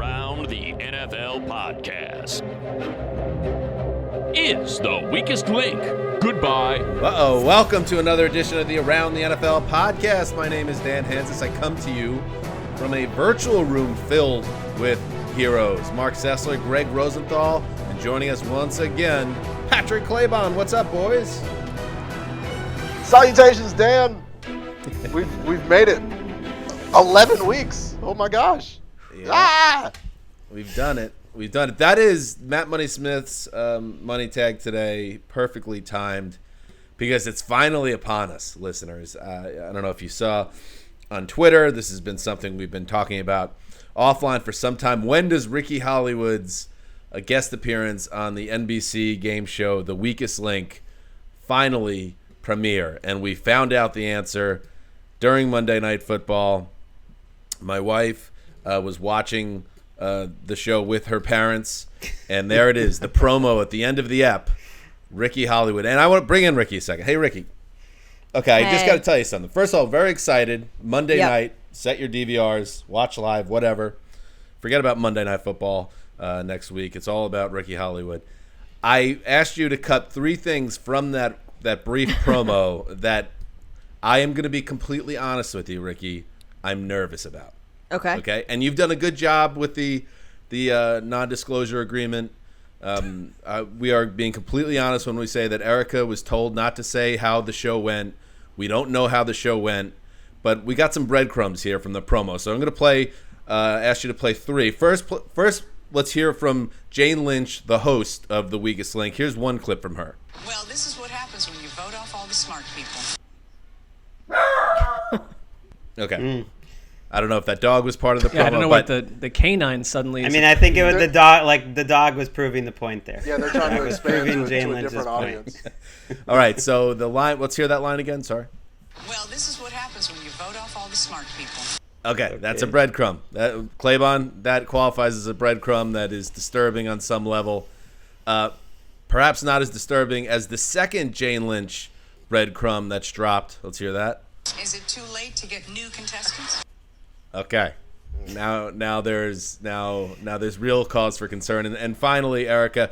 Around the NFL podcast is the weakest link. Goodbye. Welcome to another edition of the Around the NFL podcast. My name is Dan Hansis. I come to you from a virtual room filled with heroes. Mark Sessler, Greg Rosenthal, and joining us once again, Patrick Claybon. What's up, boys? Salutations, Dan. We've made it. 11 weeks. Oh my gosh. Yeah. We've done it. That is Matt Money Smith's money tag today, perfectly timed, because it's finally upon us, listeners. I don't know if you saw on Twitter, this has been something we've been talking about offline for some time. When does Ricky Hollywood's guest appearance on the NBC game show, The Weakest Link, finally premiere? And we found out the answer during Monday Night Football. My wife was watching the show with her parents, and there it is, the promo at the end of the ep, Ricky Hollywood. And I want to bring in Ricky a second. Hey, Ricky. Okay, I just got to tell you something. First of all, very excited. Monday night, set your DVRs, watch live, whatever. Forget about Monday Night Football next week. It's all about Ricky Hollywood. I asked you to cut three things from that brief promo that I am going to be completely honest with you, Ricky, I'm nervous about. Okay. And you've done a good job with the non-disclosure agreement. We are being completely honest when we say that Erica was told not to say how the show went. We don't know how the show went, but we got some breadcrumbs here from the promo. So I'm going to ask you to play three. First, let's hear from Jane Lynch, the host of The Weakest Link. Here's one clip from her. Well, this is what happens when you vote off all the smart people. Okay. I don't know if that dog was part of the promo. Yeah, I don't know what the canine suddenly is. I mean, I think it was the dog. Like, the dog was proving the point there. Yeah, they're trying to expand to a different audience. All right, so the line. Let's hear that line again. Sorry. Well, this is what happens when you vote off all the smart people. Okay, that's a breadcrumb. Claybon, that qualifies as a breadcrumb that is disturbing on some level. Perhaps not as disturbing as the second Jane Lynch breadcrumb that's dropped. Let's hear that. Is it too late to get new contestants? Okay. Now there's real cause for concern. And finally, Erica,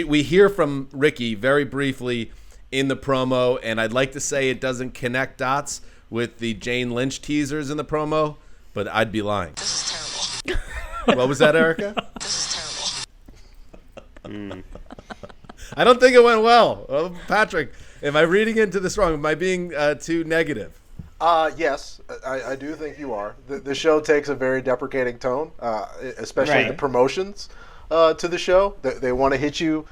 we hear from Ricky very briefly in the promo, and I'd like to say it doesn't connect dots with the Jane Lynch teasers in the promo, but I'd be lying. This is terrible. What was that, Erica? This is terrible. I don't think it went well. Patrick, am I reading into this wrong? Am I being too negative? Yes, I do think you are. The show takes a very deprecating tone, especially the promotions to the show. They want to hit you,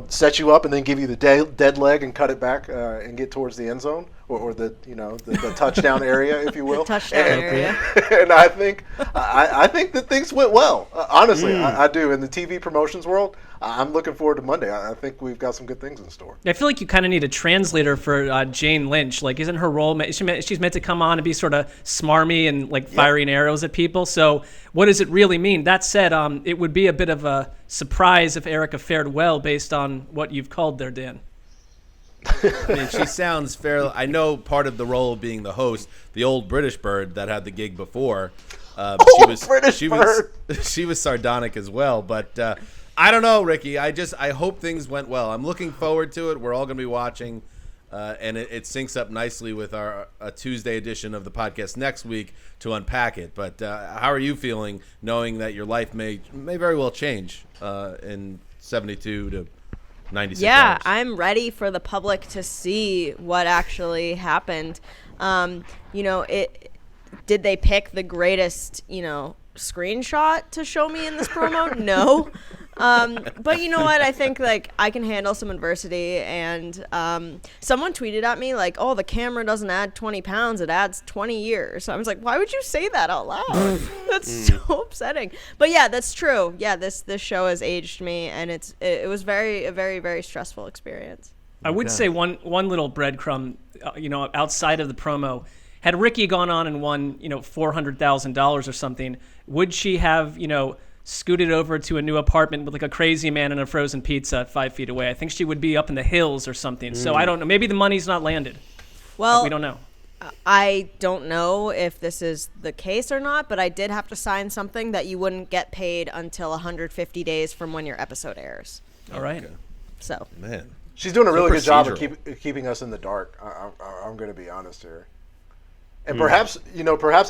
set you up and then give you the dead leg and cut it back and get towards the end zone or the touchdown area, if you will. Touchdown area. And I think that things went well. Honestly, I do. In the TV promotions world, I'm looking forward to Monday. I think we've got some good things in store. I feel like you kind of need a translator for Jane Lynch. Like, isn't her role? She's meant to come on and be sort of smarmy and like firing arrows at people. So, what does it really mean? That said, it would be a bit of a surprise if Erica fared well based on what you've called there, Dan. I mean, she sounds fairly. I know part of the role of being the host, the old British bird that had the gig before. She was sardonic as well, but. I don't know, Ricky. I hope things went well. I'm looking forward to it. We're all going to be watching, and it syncs up nicely with our Tuesday edition of the podcast next week to unpack it. But how are you feeling, knowing that your life may very well change in 72 to 96 hours? I'm ready for the public to see what actually happened. Did they pick the greatest, screenshot to show me in this promo? No. But you know what? I think I can handle some adversity, and someone tweeted at me oh, the camera doesn't add 20 pounds, it adds 20 years. So I was like, why would you say that out loud? That's so upsetting. But yeah, that's true. Yeah, this show has aged me, and it was a very, very stressful experience. I would say one little breadcrumb, outside of the promo. Had Ricky gone on and won, $400,000 or something, would she have, scooted over to a new apartment with a crazy man and a frozen pizza 5 feet away? I think she would be up in the hills or something. So I don't know. Maybe the money's not landed. Well, we don't know. I don't know if this is the case or not, but I did have to sign something that you wouldn't get paid until 150 days from when your episode airs. All right. Okay. So, Man. She's doing a really good job of procedural. keeping us in the dark. I'm going to be honest here. And perhaps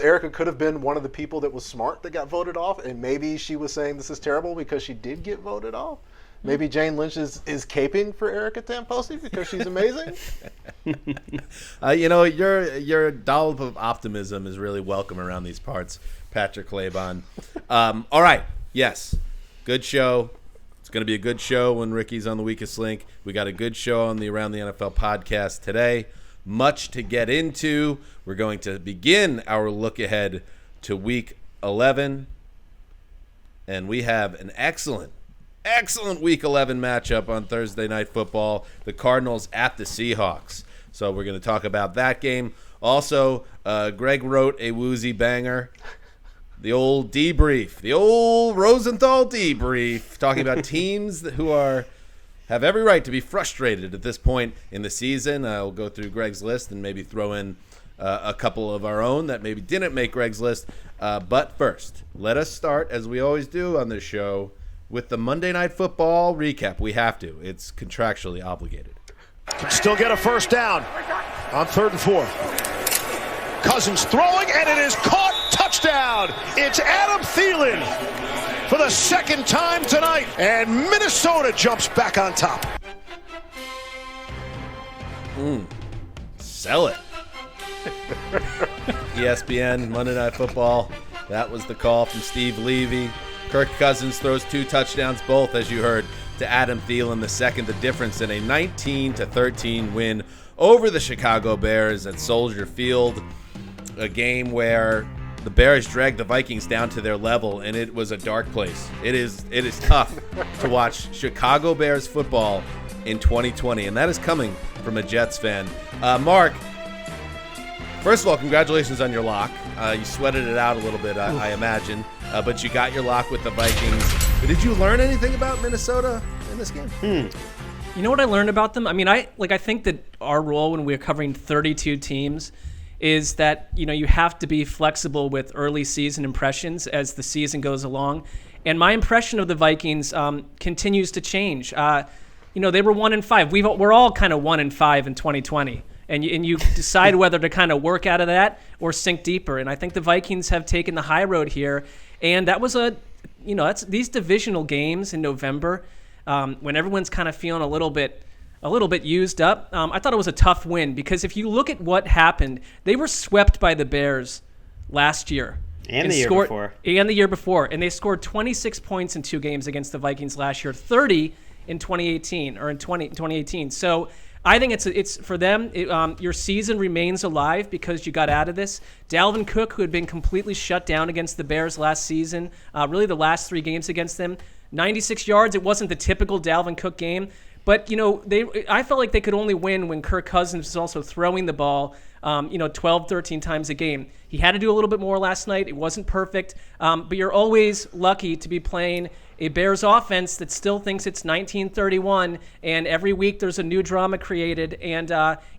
Erica could have been one of the people that was smart that got voted off, and maybe she was saying this is terrible because she did get voted off. Maybe Jane Lynch is caping for Erica Tamposi because she's amazing. Your dollop of optimism is really welcome around these parts, Patrick Claybon. All right. Yes. Good show. It's going to be a good show when Ricky's on the Weakest Link. We got a good show on the Around the NFL podcast today. Much to get into. We're going to begin our look ahead to Week 11. And we have an excellent Week 11 matchup on Thursday Night Football. The Cardinals at the Seahawks. So we're going to talk about that game. Also, Greg wrote a woozy banger. The old debrief, the old Rosenthal debrief, talking about teams who have every right to be frustrated at this point in the season. We'll go through Greg's list and maybe throw in a couple of our own that maybe didn't make Greg's list. But first, let us start, as we always do on this show, with the Monday Night Football recap. We have to. It's contractually obligated. Can still get a first down on 3rd and 4. Cousins throwing, and it is caught. Touchdown. It's Adam Thielen for the second time tonight. And Minnesota jumps back on top. Sell it. ESPN, Monday Night Football. That was the call from Steve Levy. Kirk Cousins throws 2 touchdowns, both, as you heard, to Adam Thielen, the second, the difference in a 19-13 win over the Chicago Bears at Soldier Field. A game where the Bears dragged the Vikings down to their level, and it was a dark place. It is tough to watch Chicago Bears football in 2020, and that is coming from a Jets fan. Mark, first of all, congratulations on your lock. You sweated it out a little bit, I imagine, but you got your lock with the Vikings. But did you learn anything about Minnesota in this game? You know what I learned about them? I mean, I think that our role when we're covering 32 teams is that, you have to be flexible with early season impressions as the season goes along. And my impression of the Vikings continues to change. They were 1-5. We're all kind of 1-5 in 2020. And you decide whether to kind of work out of that or sink deeper. And I think the Vikings have taken the high road here. And that was that's these divisional games in November when everyone's kind of feeling a little bit used up. I thought it was a tough win because if you look at what happened, they were swept by the Bears last year. And the year before. And they scored 26 points in 2 games against the Vikings last year, 30 in 2018. So I think it's for them. Your season remains alive because you got out of this. Dalvin Cook, who had been completely shut down against the Bears last season, really the last 3 games against them, 96 yards. It wasn't the typical Dalvin Cook game. But, I felt like they could only win when Kirk Cousins was also throwing the ball, 12, 13 times a game. He had to do a little bit more last night. It wasn't perfect. But you're always lucky to be playing a Bears offense that still thinks it's 1931, and every week there's a new drama created. And,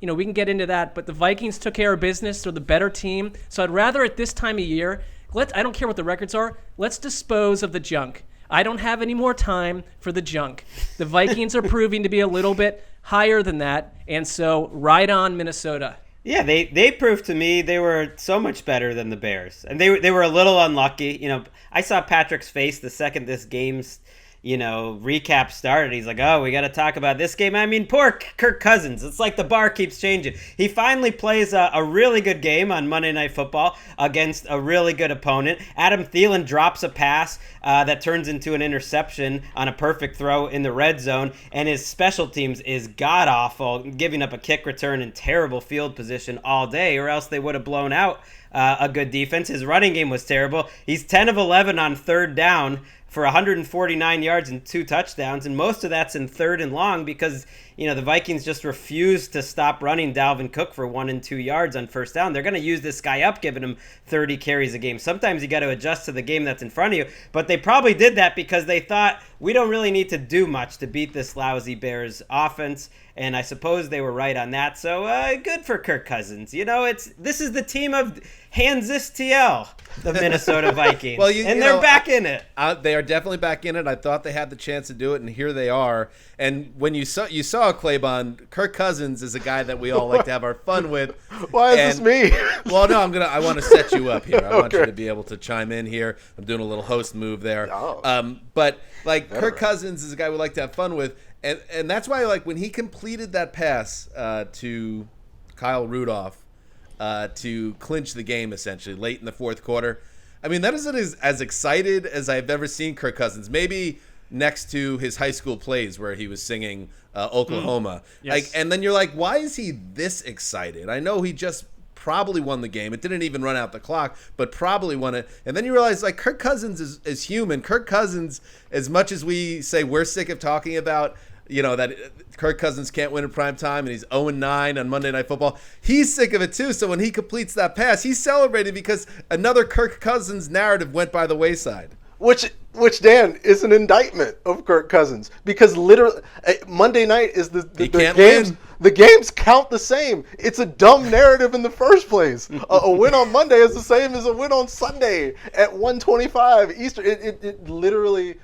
we can get into that. But the Vikings took care of business. They're the better team. So I'd rather at this time of year, I don't care what the records are, let's dispose of the junk. I don't have any more time for the junk. The Vikings are proving to be a little bit higher than that, and so right on Minnesota. Yeah, they proved to me they were so much better than the Bears, and they were a little unlucky. I saw Patrick's face the second this game's recap started. He's like, oh, we got to talk about this game. I mean, poor Kirk Cousins. It's like the bar keeps changing. He finally plays a really good game on Monday Night Football against a really good opponent. Adam Thielen drops a pass that turns into an interception on a perfect throw in the red zone, and his special teams is god-awful, giving up a kick return in terrible field position all day, or else they would have blown out a good defense. His running game was terrible. He's 10 of 11 on 3rd down for 149 yards and 2 touchdowns, and most of that's in 3rd and long because, the Vikings just refuse to stop running Dalvin Cook for 1 and 2 yards on first down. They're going to use this guy up, giving him 30 carries a game. Sometimes you got to adjust to the game that's in front of you, but they probably did that because they thought we don't really need to do much to beat this lousy Bears offense, and I suppose they were right on that. So good for Kirk Cousins. This is the team of Hansis TL, the Minnesota Vikings, Well, they're back in it. They are definitely back in it. I thought they had the chance to do it, and here they are. And when you saw Claybon, Kirk Cousins is a guy that we all like to have our fun with. Why is this me? Well, no, I want to set you up here. I want you to be able to chime in here. I'm doing a little host move there. Oh. But Kirk Cousins is a guy we like to have fun with, and that's why when he completed that pass to Kyle Rudolph to clinch the game essentially late in the 4th quarter. I mean, that is as excited as I've ever seen Kirk Cousins. Maybe next to his high school plays where he was singing Oklahoma. Yes. And then you're like, why is he this excited? I know he just probably won the game. It didn't even run out the clock, but probably won it. And then you realize Kirk Cousins is human. Kirk Cousins, as much as we say we're sick of talking about, that Kirk Cousins can't win in prime time and he's 0-9 on Monday Night Football. He's sick of it too. So when he completes that pass, he's celebrating because another Kirk Cousins narrative went by the wayside. Which Dan is an indictment of Kirk Cousins because literally Monday night is the games. The games count the same. It's a dumb narrative in the first place. A win on Monday is the same as a win on Sunday at 1:25 Eastern. It literally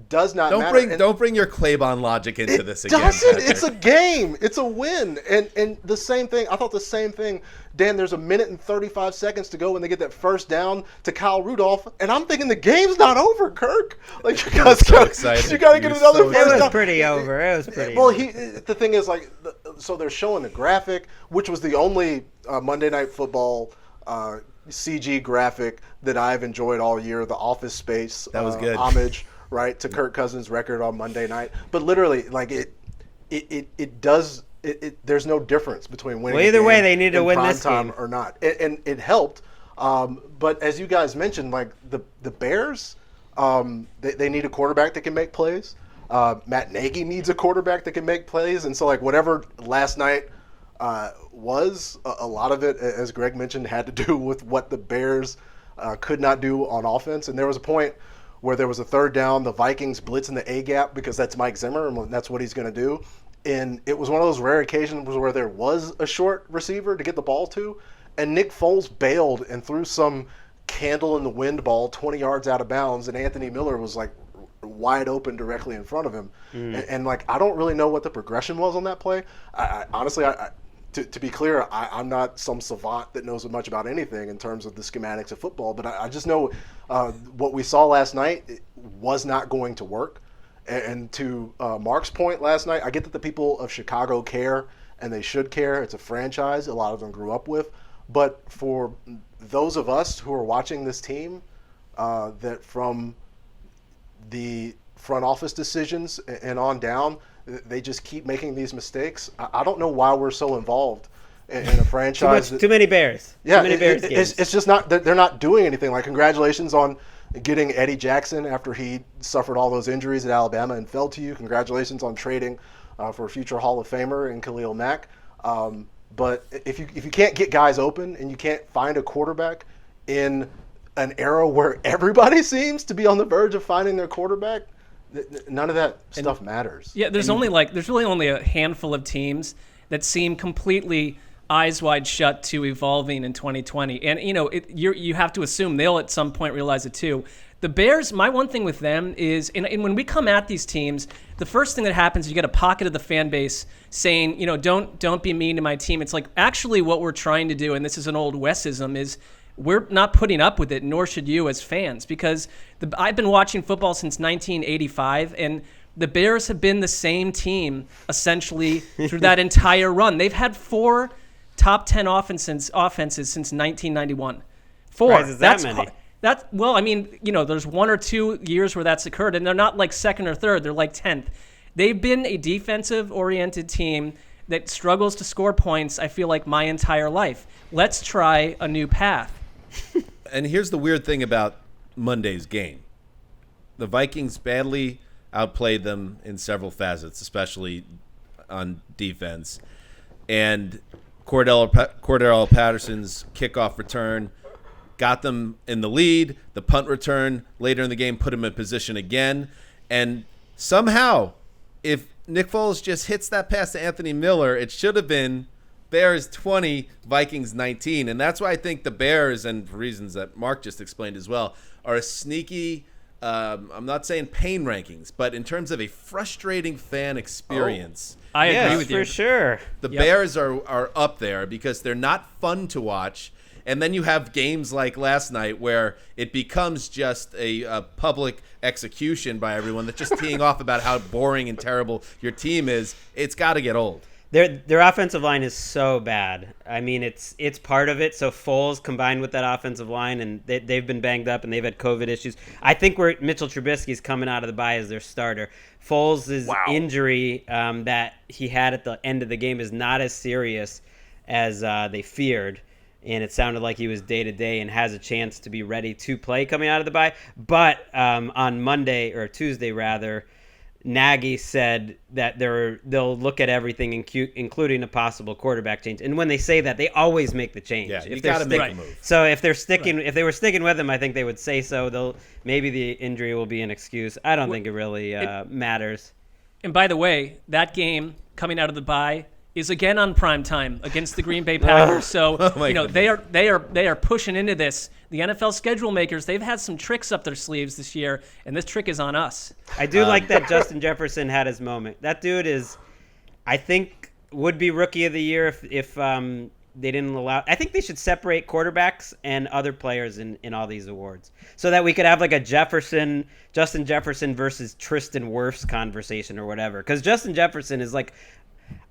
does not matter. Don't bring your Claybon logic into this again. Patrick. It's a game. It's a win. And the same thing. I thought the same thing. Dan, there's 1 minute and 35 seconds to go when they get that first down to Kyle Rudolph, and I'm thinking the game's not over, Kirk. You got to get another first down. It was pretty over. Well, the thing is, so they're showing the graphic, which was the only Monday Night Football CG graphic that I've enjoyed all year. The Office Space that was good. Homage, right, to Kirk Cousins' record on Monday night. But literally, it does. There's no difference between winning. Well, either way, they need to win this game or not, and it helped. But as you guys mentioned, the Bears, they need a quarterback that can make plays. Matt Nagy needs a quarterback that can make plays, and so whatever last night was, a lot of it, as Greg mentioned, had to do with what the Bears could not do on offense. And there was a point where there was a 3rd down, the Vikings blitzing the A gap because that's Mike Zimmer and that's what he's going to do. And it was one of those rare occasions where there was a short receiver to get the ball to, and Nick Foles bailed and threw some candle in the wind ball 20 yards out of bounds, and Anthony Miller was wide open directly in front of him. And I don't really know what the progression was on that play. Honestly, to be clear, I'm not some savant that knows much about anything in terms of the schematics of football, but I just know what we saw last night was not going to work. And to Mark's point last night, I get that the people of Chicago care, and they should care. It's a franchise a lot of them grew up with. But for those of us who are watching this team, that from the front office decisions and on down, they just keep making these mistakes. I don't know why we're so involved in a franchise. Too many Bears. Yeah, too many Bears games. It's just not. They're not doing anything. Congratulations on getting Eddie Jackson after he suffered all those injuries at Alabama and fell to you. Congratulations on trading for a future Hall of Famer in Khalil Mack. But if you can't get guys open and you can't find a quarterback in an era where everybody seems to be on the verge of finding their quarterback, none of that stuff matters. Yeah, there's really only a handful of teams that seem completely eyes wide shut to evolving in 2020. And, you have to assume they'll at some point realize it too. The Bears, my one thing with them is, and when we come at these teams, the first thing that happens, you get a pocket of the fan base saying, don't be mean to my team. It's actually what we're trying to do, and this is an old Wesism, is we're not putting up with it, nor should you as fans, because I've been watching football since 1985, and the Bears have been the same team essentially through that entire run. They've had 4 top 10 offenses since 1991. 4. Right, is that many? There's 1 or 2 years where that's occurred, and they're not second or third. They're 10th. They've been a defensive-oriented team that struggles to score points, I feel my entire life. Let's try a new path. And here's the weird thing about Monday's game. the Vikings badly outplayed them in several facets, especially on defense. And Cordell Patterson's kickoff return got them in the lead. The punt return later in the game put them in position again. And somehow, if Nick Foles just hits that pass to Anthony Miller, it should have been Bears 20, Vikings 19. And that's why I think the Bears, and for reasons that Mark just explained as well, are a sneaky, I'm not saying pain rankings, but in terms of a frustrating fan experience. I agree with you. For sure. The Bears are up there because they're not fun to watch. And then you have games like last night where it becomes just a public execution by everyone that's just teeing off about how boring and terrible your team is. It's got to get old. Their offensive line is so bad. I mean, it's part of it. So Foles combined with that offensive line, and they've been banged up, and they've had COVID issues. I think where Mitchell Trubisky's coming out of the bye as their starter. Foles' injury that he had at the end of the game is not as serious as they feared, and it sounded like he was day-to-day and has a chance to be ready to play coming out of the bye. But on Monday, or Tuesday rather, Nagy said that they'll look at everything, including a possible quarterback change. And when they say that, they always make the change. Yeah, you got to make a move. So if they were sticking with him, I think they would say so. Maybe the injury will be an excuse. I don't think it really matters. And by the way, that game coming out of the bye is again on prime time against the Green Bay Packers. So they are pushing into this. The NFL schedule makers, they've had some tricks up their sleeves this year, and this trick is on us. I do like that Justin Jefferson had his moment. That dude is, I think, would be Rookie of the Year if they didn't allow. I think they should separate quarterbacks and other players in all these awards, so that we could have like a Justin Jefferson versus Tristan Wirfs conversation or whatever. Because Justin Jefferson is like,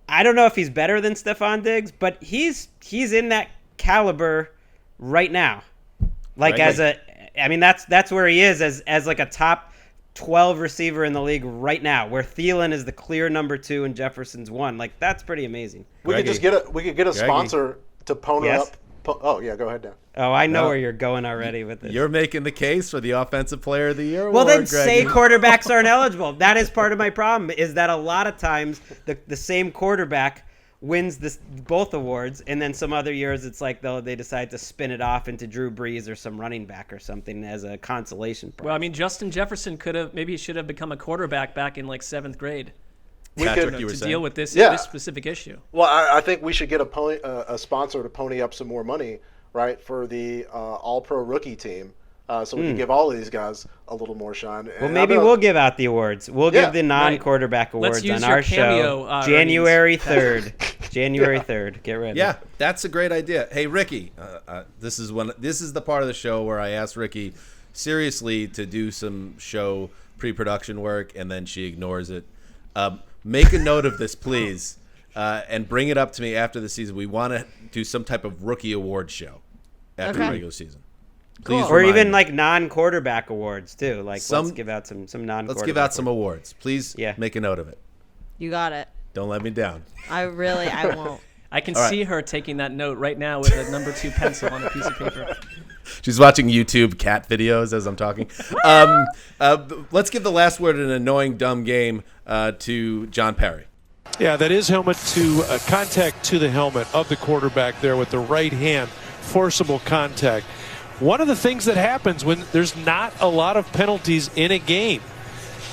I don't know if he's better than Stephon Diggs, but he's in that caliber right now. Like that's where he is as like a top 12 receiver in the league right now, where Thielen is the clear number 2 and Jefferson's 1. Like, that's pretty amazing. We could get a sponsor to pony up. Oh yeah, go ahead, Dan. Oh, I know where you're going already with this. You're making the case for the Offensive Player of the Year award. Well, then Greggy. say quarterbacks aren't eligible. That is part of my problem, is that a lot of times the same quarterback wins both awards, and then some other years it's like they decide to spin it off into Drew Brees or some running back or something as a consolation prize. Well, I mean, Justin Jefferson he should have become a quarterback back in like 7th grade. To deal with this specific issue. Well, I think we should get a sponsor to pony up some more money, right, for the All-Pro rookie team, so we can give all of these guys a little more shine. Well, maybe we'll give out the awards. We'll give the non-quarterback awards on our show January 3rd. January 3rd. Get ready. Yeah, that's a great idea. Hey, Ricky, this is the part of the show where I asked Ricky seriously to do some show pre-production work, and then she ignores it. Make a note of this, please, and bring it up to me after the season. We want to do some type of rookie award show after the regular season. Please, or even like non-quarterback awards too. Like, let's give out some non-quarterback. Let's give out some awards. Please make a note of it. You got it. Don't let me down. I won't. I can see her taking that note right now with a number 2 pencil on a piece of paper. She's watching YouTube cat videos as I'm talking. Let's give the last word in an annoying, dumb game to John Perry. Yeah, that is helmet to contact to the helmet of the quarterback there with the right hand, forcible contact. One of the things that happens when there's not a lot of penalties in a game,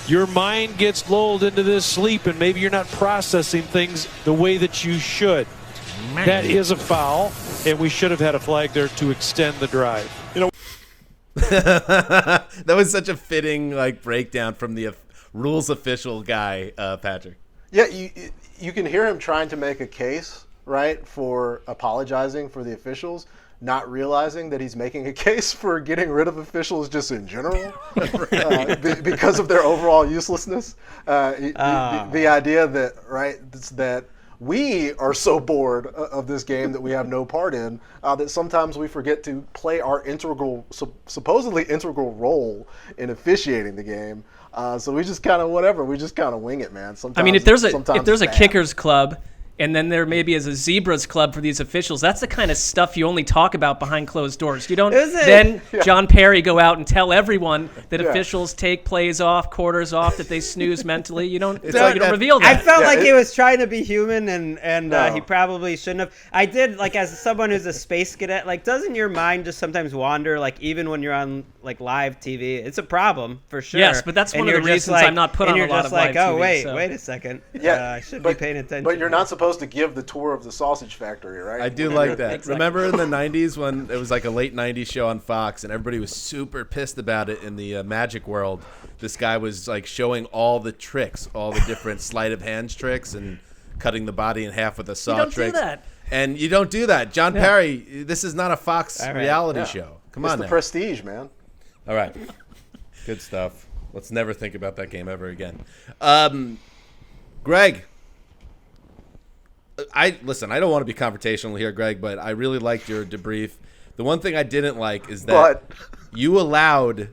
your mind gets lulled into this sleep and maybe you're not processing things the way that you should. That is a foul, and we should have had a flag there to extend the drive. That was such a fitting breakdown from the rules official guy, Patrick. Yeah, you can hear him trying to make a case, right, for apologizing for the officials, not realizing that he's making a case for getting rid of officials just in general because of their overall uselessness. The idea that, right, that we are so bored of this game that we have no part in that sometimes we forget to play our supposedly integral role in officiating the game. So we just kind of wing it, man. Sometimes, I mean, if there's a kickers club and then there maybe is a zebras club for these officials. That's the kind of stuff you only talk about behind closed doors. You don't then John Perry go out and tell everyone that officials take plays off, quarters off, that they snooze mentally. You don't reveal that. I felt like he was trying to be human, and he probably shouldn't have. I did, like, as someone who's a space cadet, like, doesn't your mind just sometimes wander, like, even when you're on, like, live TV? It's a problem, for sure. Yes, but that's one of the reasons I'm not put on a lot of live TV. Oh, wait a second. I should be paying attention. But you're not supposed to give the tour of the sausage factory, right? I do like that. Exactly. Remember in the 90s when it was like a late 90s show on Fox and everybody was super pissed about it in the Magic World? This guy was like showing all the tricks, all the different sleight of hands tricks and cutting the body in half with a saw trick. You don't do that. And you don't do that. John Perry, this is not a Fox reality show. Come on now. It's the prestige, man. All right. Good stuff. Let's never think about that game ever again. Greg. I don't want to be confrontational here, Greg, but I really liked your debrief. The one thing I didn't like is that you allowed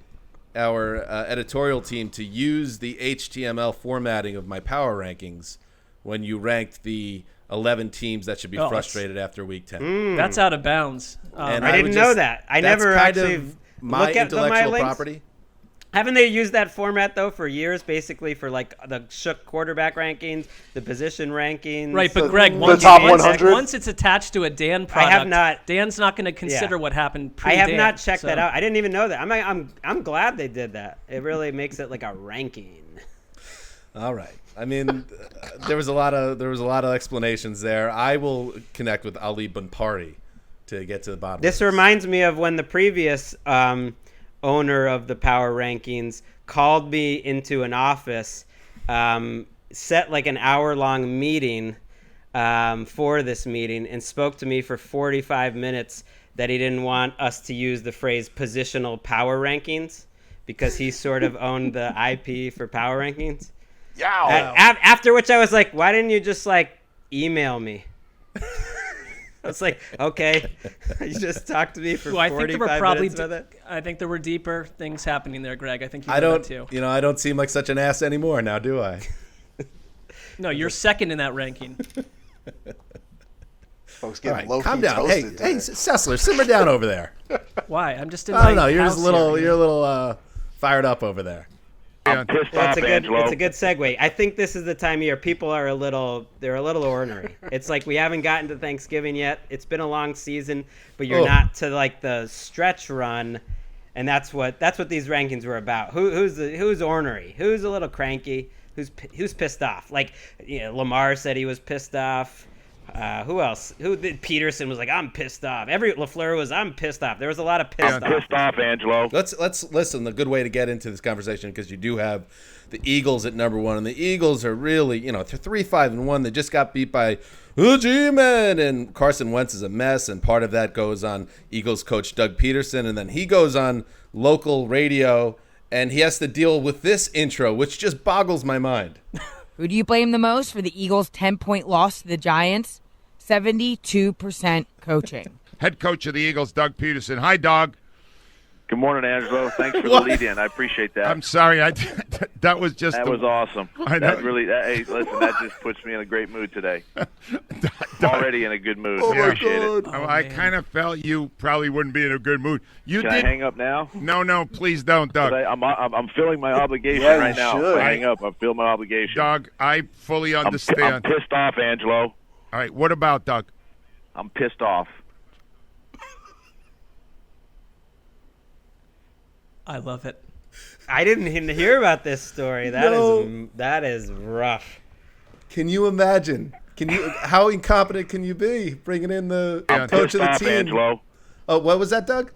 our editorial team to use the HTML formatting of my power rankings when you ranked the 11 teams that should be frustrated after Week 10. That's out of bounds. And I didn't know that. I never actually my intellectual property. Haven't they used that format, though, for years, basically, for, like, the shook quarterback rankings, the position rankings? Right, but Greg, the top 100? Once it's attached to a Dan product, Dan's not going to consider what happened pre-Dan. I have not checked that out. I didn't even know that. I'm glad they did that. It really makes it like a ranking. All right. I mean, there was a lot of explanations there. I will connect with Ali Bunpari to get to the bottom. This reminds me of when the previous owner of the power rankings called me into an office, set like an hour-long meeting for this meeting, and spoke to me for 45 minutes that he didn't want us to use the phrase positional power rankings because he sort of owned the IP for power rankings. Yeah. After which I was like, why didn't you just like email me? I was like, okay, you just talked to me for 45 minutes with it. I think there were deeper things happening there, Greg. I think you know that too. I don't seem like such an ass anymore now, do I? No, you're second in that ranking. Folks getting low-key calm down. Hey, Sessler, simmer down over there. Why? I'm just in I don't know. You're just a little fired up over there. I'm pissed off, Angelo. It's a good segue. I think this is the time of year people are a little ornery. It's like we haven't gotten to Thanksgiving yet. It's been a long season, but you're not to like the stretch run, and that's what these rankings were about. Who's ornery? Who's a little cranky? Who's pissed off? Like, Lamar said he was pissed off. Who else? Peterson was like, I'm pissed off. LaFleur was, I'm pissed off. There was a lot of pissed off. Pissed off, Angelo. Let's listen. The good way to get into this conversation, because you do have the Eagles at number one, and the Eagles are really, they're 3-5-1. They just got beat by the G-Men, and Carson Wentz is a mess, and part of that goes on Eagles coach Doug Peterson, and then he goes on local radio, and he has to deal with this intro, which just boggles my mind. Who do you blame the most for the Eagles' 10-point loss to the Giants? 72% coaching. Head coach of the Eagles, Doug Peterson. Hi, Doug. Good morning, Angelo. Thanks for the lead-in. I appreciate that. I'm sorry. That was just. That was awesome. I know. Hey, listen, that just puts me in a great mood today. Already in a good mood. Oh, I appreciate it. I kind of felt you probably wouldn't be in a good mood. Can I hang up now? No, please don't, Doug. I'm feeling my obligation right now. If I hang up, I'm feeling my obligation. Doug, I fully understand. I'm pissed off, Angelo. All right, what about Doug? I'm pissed off. I love it. I didn't even hear about this story. That is rough. Can you imagine? How incompetent can you be bringing in the coach of the team? Angelo. Oh, what was that, Doug?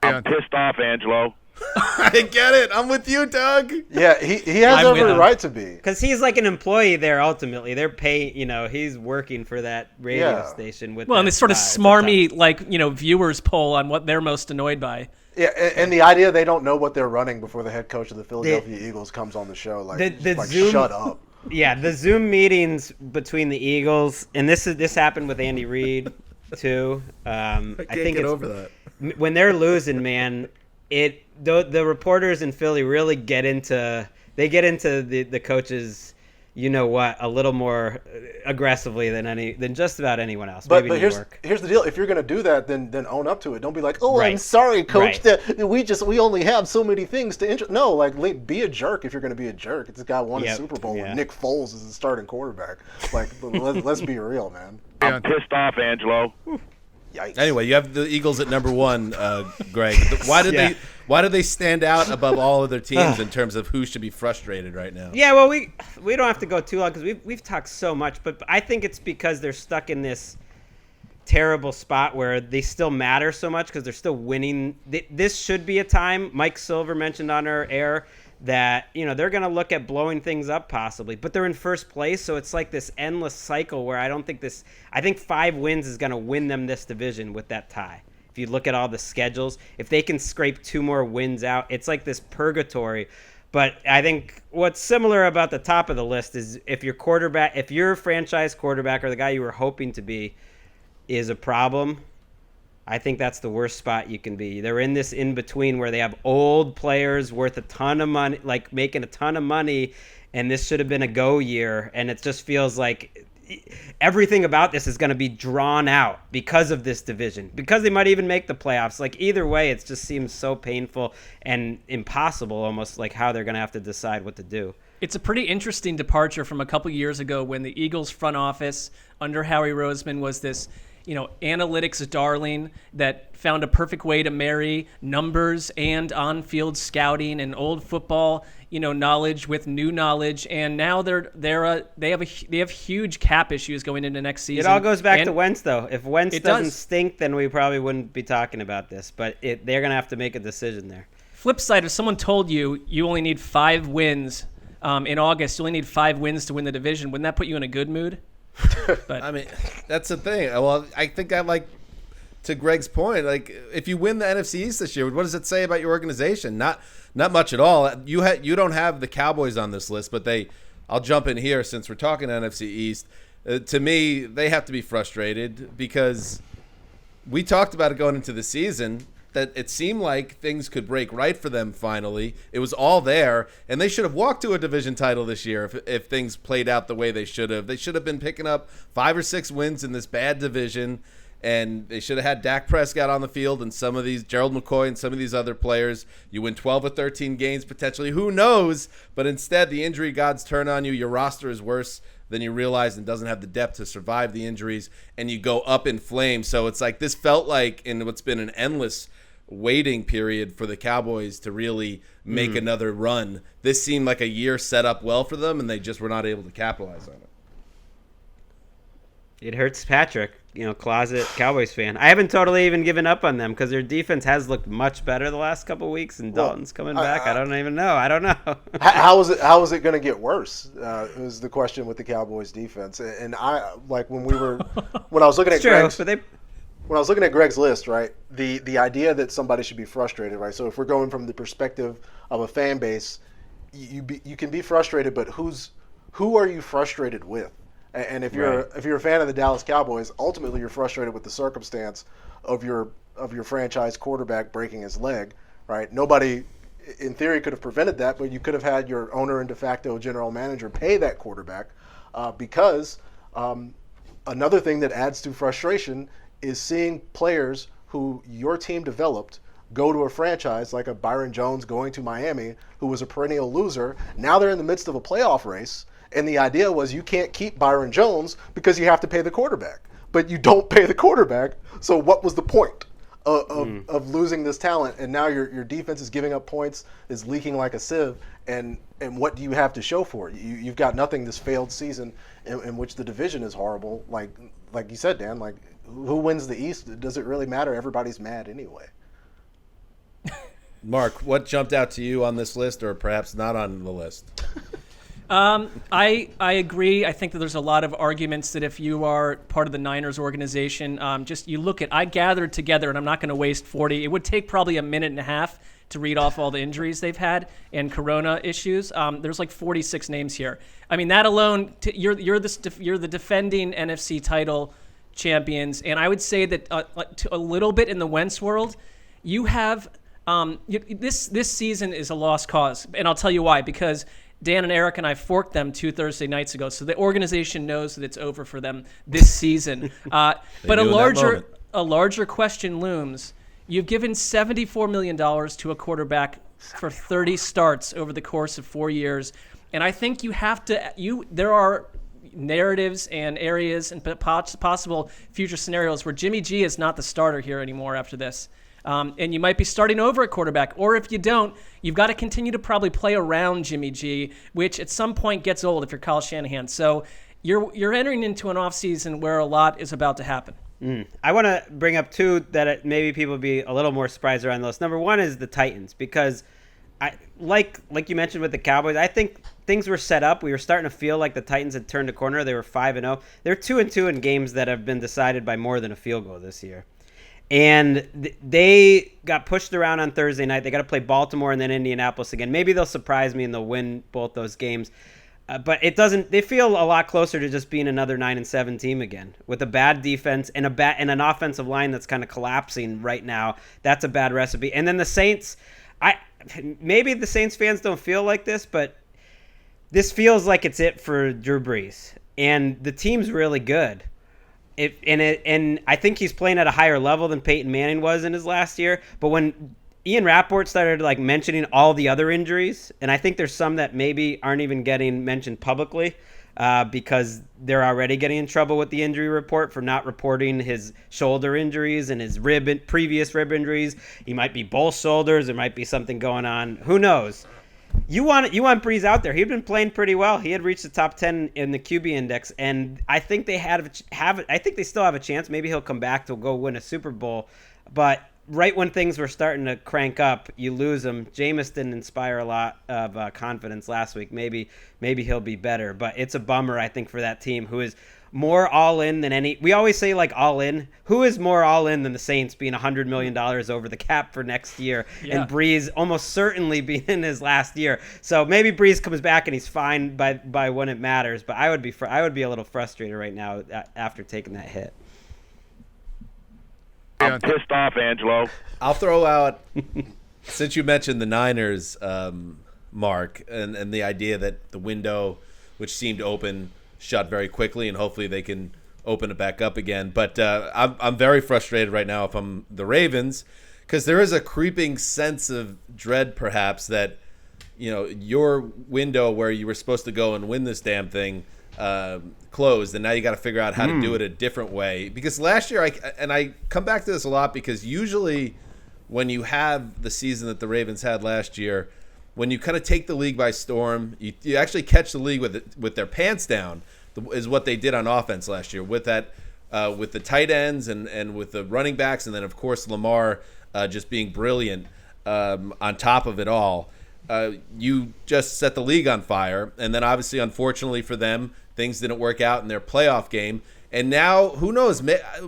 I'm pissed off, Angelo. I get it. I'm with you, Doug. Yeah, he has every right to be. Because he's like an employee there. Ultimately, they're paying. He's working for that radio station with. Well, and this sort of smarmy, viewers poll on what they're most annoyed by. Yeah, and the idea they don't know what they're running before the head coach of the Philadelphia Eagles comes on the show. Zoom, shut up. Yeah, the Zoom meetings between the Eagles, and this happened with Andy Reid too. I think get over that. When they're losing, man, the reporters in Philly really get into the coach's you know what, a little more aggressively than just about anyone else. But Maybe here's the deal: if you're going to do that, then own up to it. Don't be like, oh, Right. I'm sorry, coach, Right. that we only have so many things to No, like be a jerk if you're going to be a jerk. This guy won a Yep. Super Bowl Yeah. with Nick Foles as the starting quarterback. Like, let's be real, man. I'm pissed off, Angelo. Yikes. Anyway, you have the Eagles at number 1, Greg. Why did they stand out above all other teams in terms of who should be frustrated right now? Yeah, well, we don't have to go too long because we've talked so much, but I think it's because they're stuck in this terrible spot where they still matter so much because they're still winning. This should be a time, Mike Silver mentioned on our air, that they're going to look at blowing things up possibly, but they're in first place, so it's like this endless cycle where I think 5 wins is going to win them this division with that tie. If you look at all the schedules, if they can scrape 2 more wins out, it's like this purgatory. But I think what's similar about the top of the list is if your franchise quarterback or the guy you were hoping to be is a problem, I think that's the worst spot you can be. They're in this in-between where they have old players worth a ton of money, like making a ton of money, and this should have been a go year, and it just feels like everything about this is going to be drawn out because of this division, because they might even make the playoffs. Like either way, it just seems so painful and impossible, almost like how they're going to have to decide what to do. It's a pretty interesting departure from a couple years ago when the Eagles front office under Howie Roseman was this, analytics darling that found a perfect way to marry numbers and on-field scouting and old football, knowledge with new knowledge. And now they have huge cap issues going into next season. It all goes back to Wentz, though. If Wentz doesn't does. stink, then we probably wouldn't be talking about this. But they're going to have to make a decision there. Flip side, if someone told you only need 5 wins in August, you only need 5 wins to win the division, wouldn't that put you in a good mood? But I mean, that's the thing. Well, I think to Greg's point, like if you win the NFC East this year, what does it say about your organization? Not much at all. You don't have the Cowboys on this list, but I'll jump in here since we're talking NFC East. To me, they have to be frustrated because we talked about it going into the season that it seemed like things could break right for them finally. It was all there, and they should have walked to a division title this year if things played out the way they should have. They should have been picking up 5 or 6 wins in this bad division, and they should have had Dak Prescott on the field and some of these, Gerald McCoy and some of these other players. You win 12 or 13 games potentially. Who knows? But instead, the injury gods turn on you. Your roster is worse than you realize and doesn't have the depth to survive the injuries, and you go up in flames. So it's like this felt like in what's been an endless waiting period for the Cowboys to really make another run. This seemed like a year set up well for them, and they just were not able to capitalize on it. It hurts Patrick, closet Cowboys fan. I haven't totally even given up on them because their defense has looked much better the last couple of weeks, and Dalton's coming back. I don't even know. I don't know. How is it going to get worse? Was the question with the Cowboys defense. And when I was looking at Greg's, when I was looking at Greg's list, right, the idea that somebody should be frustrated, right? So if we're going from the perspective of a fan base, you can be frustrated, but who are you frustrated with? And if you're a fan of the Dallas Cowboys, ultimately you're frustrated with the circumstance of your franchise quarterback breaking his leg, right? Nobody, in theory, could have prevented that, but you could have had your owner and de facto general manager pay that quarterback because another thing that adds to frustration is seeing players who your team developed go to a franchise like a Byron Jones going to Miami, who was a perennial loser. Now they're in the midst of a playoff race, and the idea was you can't keep Byron Jones because you have to pay the quarterback. But you don't pay the quarterback, so what was the point of losing this talent? And now your defense is giving up points, is leaking like a sieve, and what do you have to show for it? You've got nothing this failed season in which the division is horrible. Like you said, Dan, who wins the East? Does it really matter? Everybody's mad anyway. Mark, what jumped out to you on this list, or perhaps not on the list? I agree. I think that there's a lot of arguments that if you are part of the Niners organization, I gathered together, and I'm not going to waste 40. It would take probably a minute and a half to read off all the injuries they've had and corona issues. There's 46 names here. I mean, that alone, you're the defending NFC title champions, and I would say that a little bit in the Wentz world, you have this season is a lost cause, and I'll tell you why. Because Dan and Eric and I forked them 2 Thursday nights ago, so the organization knows that it's over for them this season. But a larger question looms. You've given $74 million to a quarterback for 30 starts over the course of 4 years, and I think you have to. There are narratives and areas and possible future scenarios where Jimmy G is not the starter here anymore after this. And you might be starting over at quarterback. Or if you don't, you've got to continue to probably play around Jimmy G, which at some point gets old if you're Kyle Shanahan. So you're entering into an offseason where a lot is about to happen. I want to bring up two that maybe people would be a little more surprised around those. Number one is the Titans, because like you mentioned with the Cowboys, I think things were set up. We were starting to feel like the Titans had turned a corner. They were 5-0. They're 2-2 in games that have been decided by more than a field goal this year. And they got pushed around on Thursday night. They got to play Baltimore and then Indianapolis again. Maybe they'll surprise me and they'll win both those games. But it doesn't. They feel a lot closer to just being another 9-7 team again, with a bad defense and and an offensive line that's kind of collapsing right now. That's a bad recipe. And then the Saints. Maybe the Saints fans don't feel like this, but this feels like it's it for Drew Brees, and the team's really good. And I think he's playing at a higher level than Peyton Manning was in his last year. But when Ian Rappaport started mentioning all the other injuries, and I think there's some that maybe aren't even getting mentioned publicly because they're already getting in trouble with the injury report for not reporting his shoulder injuries and his previous rib injuries. He might be both shoulders. There might be something going on. Who knows? You want Brees out there. He'd been playing pretty well. He had reached the top 10 in the QB index, and I think they I think they still have a chance. Maybe he'll come back to go win a Super Bowl. But right when things were starting to crank up, you lose him. Jameis didn't inspire a lot of confidence last week. Maybe he'll be better. But it's a bummer, I think, for that team who is more all in than any. We always say all in. Who is more all in than the Saints being $100 million over the cap for next year, and Brees almost certainly being in his last year. So maybe Brees comes back and he's fine by when it matters. But I would be a little frustrated right now after taking that hit. I'm pissed off, Angelo. I'll throw out, since you mentioned the Niners, Mark, and the idea that the window, which seemed open, shut very quickly, and hopefully they can open it back up again. But I'm very frustrated right now if I'm the Ravens, because there is a creeping sense of dread, perhaps, that your window where you were supposed to go and win this damn thing closed, and now you got to figure out how to do it a different way. Because last year, I come back to this a lot, because usually when you have the season that the Ravens had last year, when you kind of take the league by storm, you actually catch the league with their pants down, is what they did on offense last year with that, with the tight ends and with the running backs, and then of course Lamar just being brilliant on top of it all. You just set the league on fire, and then obviously, unfortunately for them, things didn't work out in their playoff game. And now, who knows?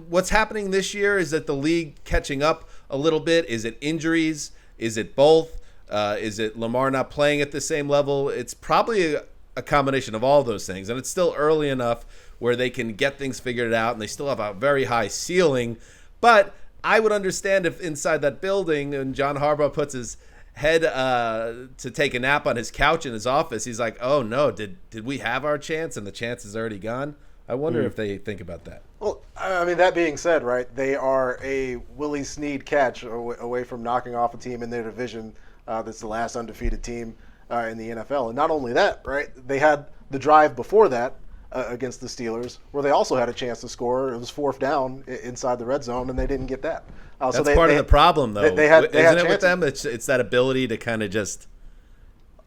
What's happening this year is that the league catching up a little bit. Is it injuries? Is it both? Is it Lamar not playing at the same level? It's probably a combination of all those things. And it's still early enough where they can get things figured out, and they still have a very high ceiling. But I would understand if inside that building, and John Harbaugh puts his head to take a nap on his couch in his office, he's like, oh no, did we have our chance and the chance is already gone? I wonder if they think about that. Well, I mean, that being said, right, they are a Willie Snead catch away from knocking off a team in their division that's the last undefeated team in the NFL. And not only that, right, they had the drive before that against the Steelers where they also had a chance to score. It was fourth down inside the red zone, and they didn't get that. That's part of the problem, though. Isn't it with them? It's that ability to kind of just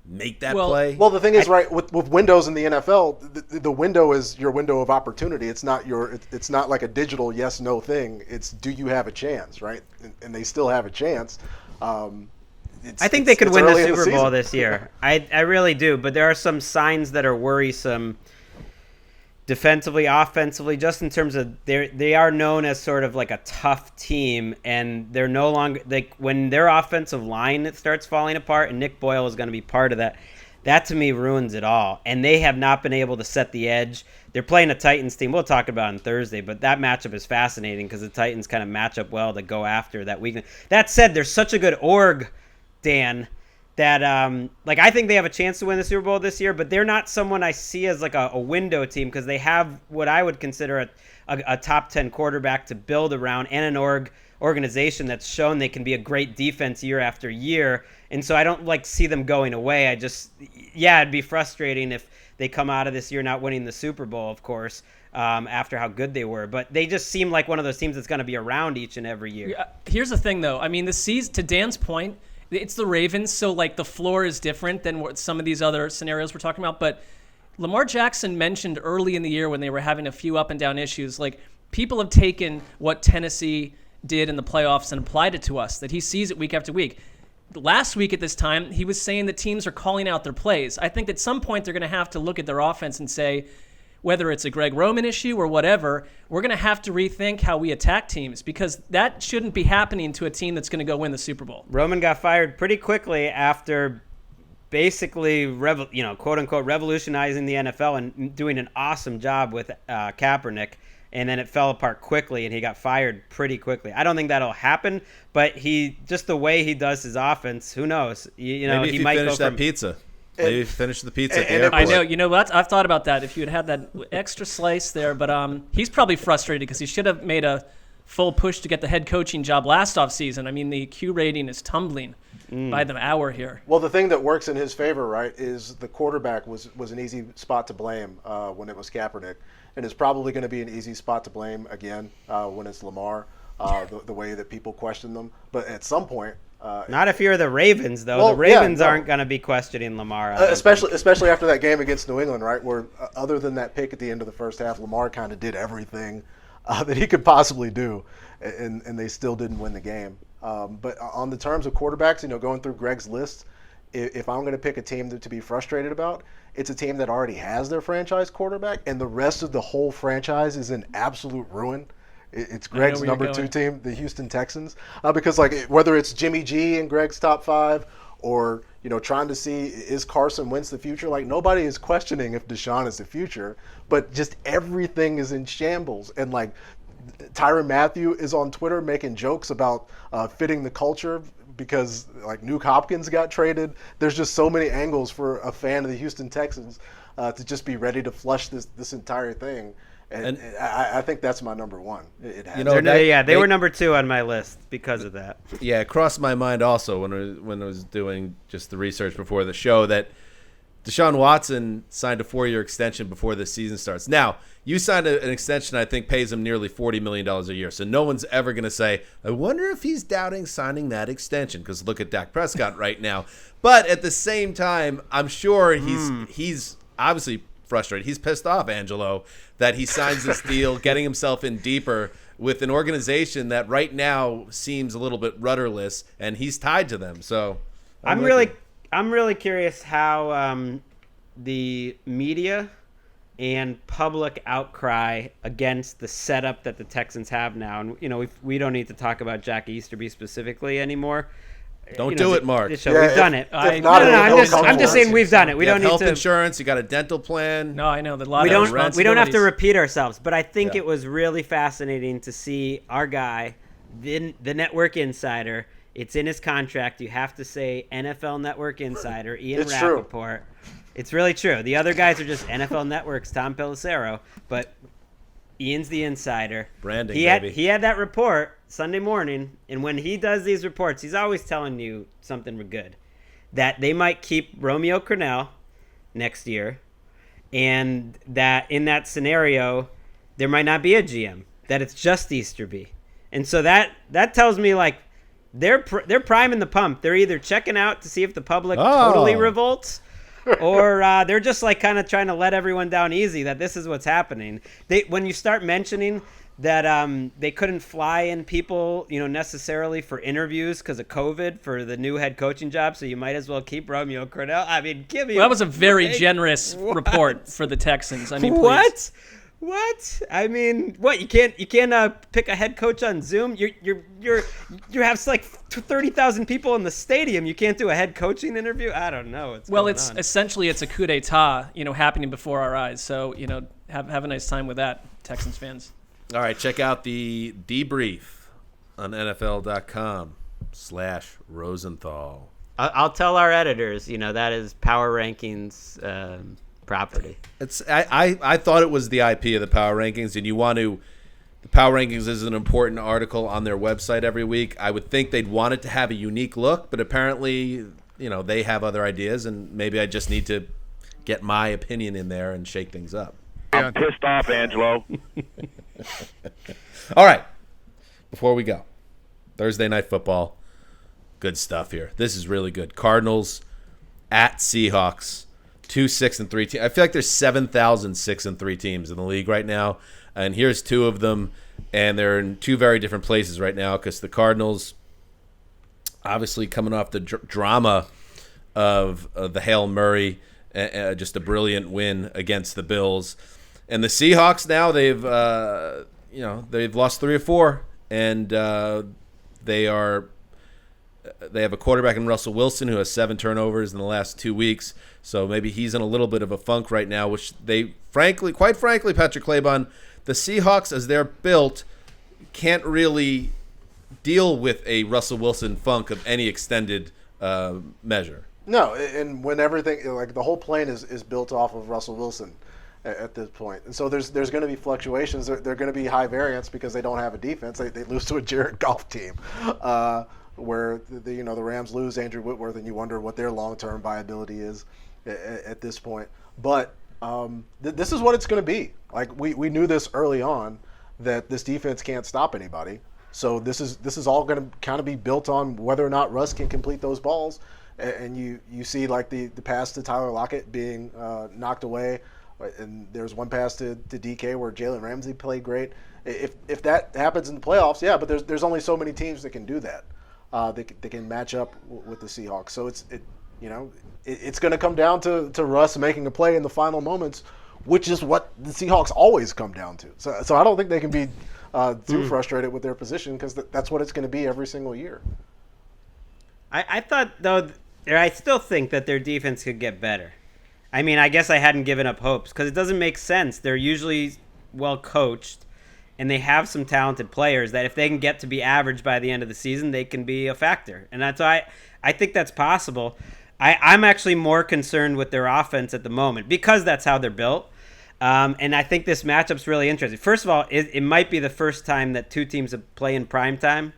make that play. Well, the thing is, right, with windows in the NFL, the window is your window of opportunity. It's not like a digital yes/no thing. It's do you have a chance, right? And they still have a chance. I think they could win the Super Bowl this year. I really do, but there are some signs that are worrisome. Defensively, offensively, just in terms of they are known as sort of like a tough team, and they're no longer when their offensive line starts falling apart, and Nick Boyle is going to be part of that. That to me ruins it all, and they have not been able to set the edge. They're playing a Titans team. We'll talk about it on Thursday, but that matchup is fascinating because the Titans kind of match up well to go after that weakness. That said, there's such a good org, Dan, that I think they have a chance to win the Super Bowl this year, but they're not someone I see as like a window team because they have what I would consider a top 10 quarterback to build around and an organization that's shown they can be a great defense year after year. And so I don't see them going away. It'd be frustrating if they come out of this year not winning the Super Bowl, of course, after how good they were. But they just seem like one of those teams that's going to be around each and every year. Here's the thing, though. I mean, the season, to Dan's point, it's the Ravens, so the floor is different than what some of these other scenarios we're talking about. But Lamar Jackson mentioned early in the year when they were having a few up and down issues, people have taken what Tennessee did in the playoffs and applied it to us, that he sees it week after week. Last week at this time, he was saying that teams are calling out their plays. I think at some point they're going to have to look at their offense and say, whether it's a Greg Roman issue or whatever, we're going to have to rethink how we attack teams because that shouldn't be happening to a team that's going to go win the Super Bowl. Roman got fired pretty quickly after basically, quote unquote, revolutionizing the NFL and doing an awesome job with Kaepernick. And then it fell apart quickly, and he got fired pretty quickly. I don't think that'll happen, but just the way he does his offense, who knows? Maybe he might finish go that pizza. Maybe finish the pizza at the airport. I know. You know what? I've thought about that. If you had that extra slice there, but he's probably frustrated because he should have made a full push to get the head coaching job last offseason. I mean, the Q rating is tumbling by the hour here. Well, the thing that works in his favor, right, is the quarterback was an easy spot to blame when it was Kaepernick. And it's probably going to be an easy spot to blame again when it's Lamar, the way that people question them. But at some point, not if you're the Ravens, though. The Ravens aren't going to be questioning Lamar, especially after that game against New England, right? Where other than that pick at the end of the first half, Lamar kind of did everything that he could possibly do, and they still didn't win the game. But on the terms of quarterbacks, going through Greg's list, if I'm going to pick a team to be frustrated about, it's a team that already has their franchise quarterback, and the rest of the whole franchise is in absolute ruin. It's Greg's number 2 team, the Houston Texans, because whether it's Jimmy G in Greg's top 5 or trying to see is Carson Wentz the future, nobody is questioning if Deshaun is the future, but just everything is in shambles. And Tyrann Mathieu is on Twitter making jokes about fitting the culture because Nuke Hopkins got traded. There's just so many angles for a fan of the Houston Texans to just be ready to flush this entire thing. And I think that's my number 1. They were number 2 on my list because of that. Yeah, it crossed my mind also when I was doing just the research before the show that Deshaun Watson signed a 4-year extension before the season starts. Now, you signed an extension I think pays him nearly $40 million a year. So no one's ever going to say, I wonder if he's doubting signing that extension because look at Dak Prescott right now. But at the same time, I'm sure he's obviously frustrated. He's pissed off, Angelo, that he signs this deal, getting himself in deeper with an organization that right now seems a little bit rudderless, and he's tied to them. So I'm really curious how the media and public outcry against the setup that the Texans have now, and we don't need to talk about Jack Easterby specifically anymore. Don't do it, Mark. We've done it. I'm just saying we've done it. We don't need health insurance. You got a dental plan. No, I know that. We don't have to repeat ourselves, but I think it was really fascinating to see our guy, the network insider. It's in his contract. You have to say NFL Network insider, Ian Rappaport. True. It's really true. The other guys are just NFL Network's Tom Pelissero, but Ian's the insider. Branding, He had that report Sunday morning, and when he does these reports, he's always telling you something good. That they might keep Romeo Crennel next year, and that in that scenario, there might not be a GM, that it's just Easterby. And so that tells me they're priming the pump. They're either checking out to see if the public totally revolts, or they're just kind of trying to let everyone down easy that this is what's happening. When you start mentioning that they couldn't fly in people, necessarily for interviews because of COVID for the new head coaching job, so you might as well keep Romeo Crennel. I mean, give me. Well, that was a very generous report for the Texans. I mean, what? What? I mean, what? You can't pick a head coach on Zoom. You have 30,000 people in the stadium. You can't do a head coaching interview. I don't know. Essentially it's a coup d'état, happening before our eyes. So have a nice time with that, Texans fans. All right, check out the debrief on NFL.com/Rosenthal. I'll tell our editors, that is Power Rankings property. I thought it was the IP of the Power Rankings, and the Power Rankings is an important article on their website every week. I would think they'd want it to have a unique look, but apparently, they have other ideas, and maybe I just need to get my opinion in there and shake things up. I'm pissed off, Angelo. All right. Before we go, Thursday Night Football. Good stuff here. This is really good. Cardinals at Seahawks. 2 6-3 teams. I feel like there's 7,000 6-3 teams in the league right now, and here's two of them, and they're in two very different places right now because the Cardinals, obviously coming off the drama of the Hail Murray, just a brilliant win against the Bills, and the Seahawks now they've lost 3 or 4, and they have a quarterback in Russell Wilson who has 7 turnovers in the last 2 weeks. So maybe he's in a little bit of a funk right now, which quite frankly, Patrick Claybon, the Seahawks, as they're built, can't really deal with a Russell Wilson funk of any extended measure. No, and when everything, like the whole plane is built off of Russell Wilson at this point. And so there's going to be fluctuations. They're going to be high variance because they don't have a defense. They lose to a Jared Goff team. Where the Rams lose Andrew Whitworth, and you wonder what their long-term viability is at this point. But this is what it's going to be. Like we knew this early on that this defense can't stop anybody. So this is all going to kind of be built on whether or not Russ can complete those balls. And you see like the pass to Tyler Lockett being knocked away, and there's one pass to DK where Jalen Ramsey played great. If that happens in the playoffs, yeah, but there's only so many teams that can do that. They can match up with the Seahawks. So it's going to come down to Russ making a play in the final moments, which is what the Seahawks always come down to. So I don't think they can be too frustrated with their position because that's what it's going to be every single year. I thought, though, I still think that their defense could get better. I mean, I guess I hadn't given up hopes because it doesn't make sense. They're usually well coached. And they have some talented players that if they can get to be average by the end of the season, they can be a factor. And that's why I think that's possible. I'm actually more concerned with their offense at the moment because that's how they're built. And I think this matchup's really interesting. First of all, it might be the first time that two teams have played in primetime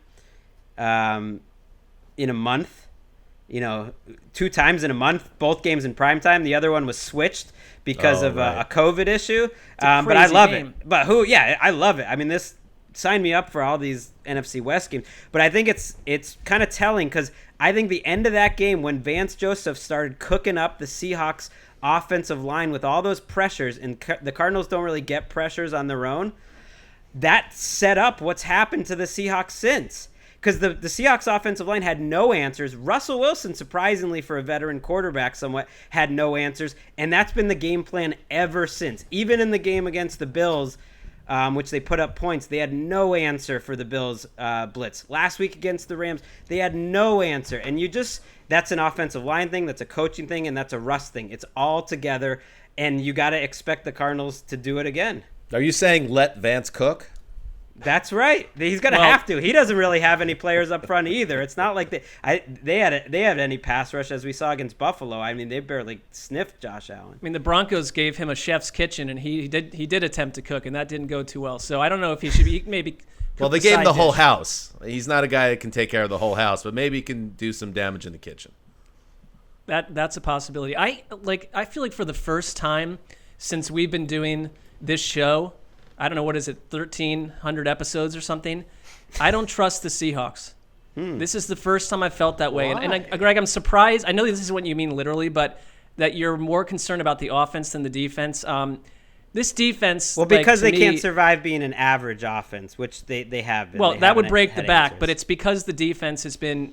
in a month. 2 times in a month, both games in primetime. The other one was switched because of a COVID issue. But I love it. But I love it. I mean, sign me up for all these NFC West games. But I think it's kind of telling because I think the end of that game when Vance Joseph started cooking up the Seahawks offensive line with all those pressures, and the Cardinals don't really get pressures on their own, that set up what's happened to the Seahawks since. Because the Seahawks offensive line had no answers. Russell Wilson, surprisingly for a veteran quarterback somewhat, had no answers. And that's been the game plan ever since. Even in the game against the Bills, which they put up points, they had no answer for the Bills blitz. Last week against the Rams, they had no answer. And that's an offensive line thing, that's a coaching thing, and that's a Russ thing. It's all together, and you got to expect the Cardinals to do it again. Are you saying let Vance cook? That's right. He's going to have to. He doesn't really have any players up front either. It's not like they had any pass rush as we saw against Buffalo. I mean, they barely sniffed Josh Allen. I mean, the Broncos gave him a chef's kitchen, and he did attempt to cook, and that didn't go too well. So I don't know if he should be maybe. Well, they gave him the whole house. He's not a guy that can take care of the whole house, but maybe he can do some damage in the kitchen. That's a possibility. I feel like for the first time since we've been doing this show, I don't know, what is it, 1,300 episodes or something, I don't trust the Seahawks. This is the first time I've felt that way. And Greg, I'm surprised. I know this is what you mean literally, but that you're more concerned about the offense than the defense. This defense, well, because they can't survive being an average offense, which they have been. Well, that would break the back, but it's because the defense has been,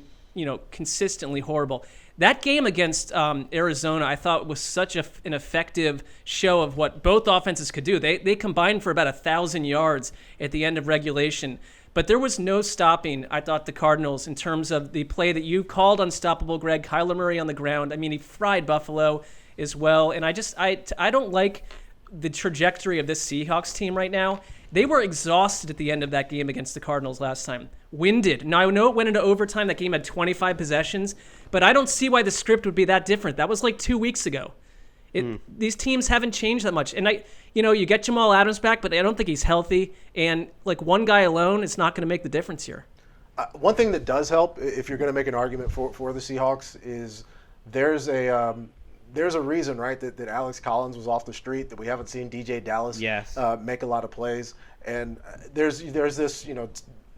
consistently horrible. That game against Arizona, I thought was such an effective show of what both offenses could do. They combined for about 1,000 yards at the end of regulation. But there was no stopping, I thought, the Cardinals in terms of the play that you called unstoppable, Greg. Kyler Murray on the ground. I mean, he fried Buffalo as well. And I don't like the trajectory of this Seahawks team right now. They were exhausted at the end of that game against the Cardinals last time. Winded. Now, I know it went into overtime. That game had 25 possessions, but I don't see why the script would be that different. That was like 2 weeks ago. These teams haven't changed that much. And you get Jamal Adams back, but I don't think he's healthy. And like one guy alone is not going to make the difference here. One thing that does help, if you're going to make an argument for the Seahawks, is there's a reason, right, that Alex Collins was off the street, that we haven't seen DJ Dallas make a lot of plays. And there's this,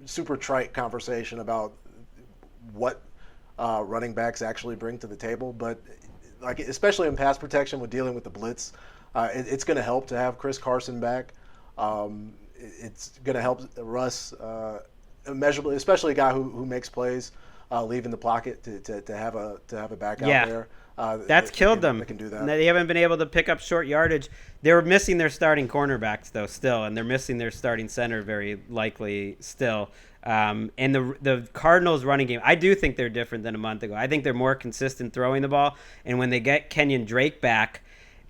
super trite conversation about what running backs actually bring to the table. But like, especially in pass protection with dealing with the blitz, it's going to help to have Chris Carson back. It's going to help Russ immeasurably, especially a guy who makes plays leaving the pocket to have a back out there. That's killed them. They can do that. They haven't been able to pick up short yardage. They were missing their starting cornerbacks though still, and they're missing their starting center very likely still. And the Cardinals running game, I do think they're different than a month ago. I think they're more consistent throwing the ball, and when they get Kenyon Drake back,